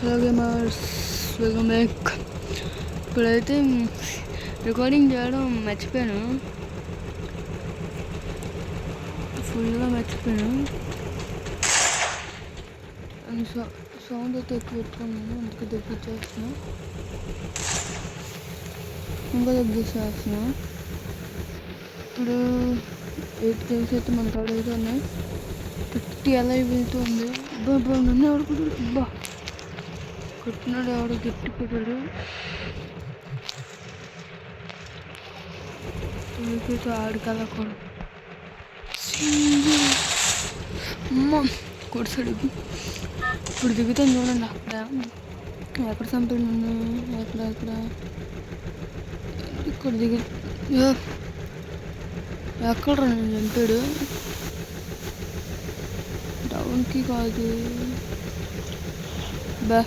Hello gamers, welcome back. ఇప్పుడైతే recording చేయడం మర్చిపోయాను, ఫుల్గా మర్చిపోయాను. సౌండ్ అయితే ఎక్కువ పెట్టుకున్నాను, అందుకే తగ్గించేస్తున్నా. ఇంకా తగ్గించేస్తున్నా. ఇప్పుడు 8 గేమ్స్ అయితే మన కాడ అయితే ఉన్నాయి. 50 అలా వెళ్తుంది. బాబా నన్ను ఎవరు బా కొట్టినాడు, ఎవడు గట్టి కొట్టాడు. ఆడికల్లా కూడా అమ్మ కొడుసాడు. ఇప్పుడు దిగుతాను చూడండి. ఎక్కడ చంపాడు నన్ను? ఎక్కడ ఇక్కడ ఎక్కడ నన్ను చంపాడు? డౌన్కి కాదు బా,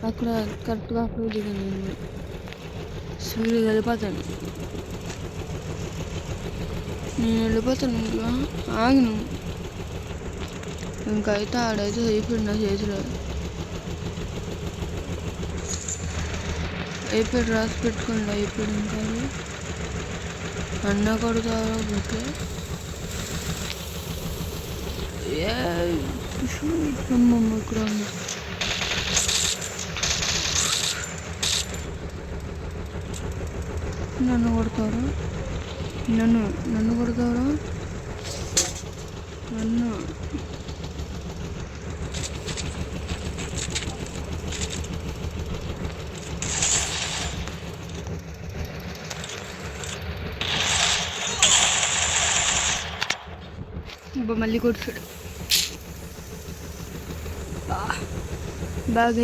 అక్కడ కరెక్ట్గా అక్కడ దిగాను. నేను స్పీడ్గా వెళ్ళిపోతాను. ఇంకా ఆగిను. ఇంకైతే ఆడైతే అయిపోయాడు నా చేతిలో. అయిపోయాడు, రాసి పెట్టుకోండి. అయిపోయాడు. ఇంకా అన్న కొడతారు ఓకే. ఇక్కడ ఉంది. నన్ను కొడతారా? నన్ను కొడతారా? నన్ను మళ్ళీ కొట్టాడు బాగా.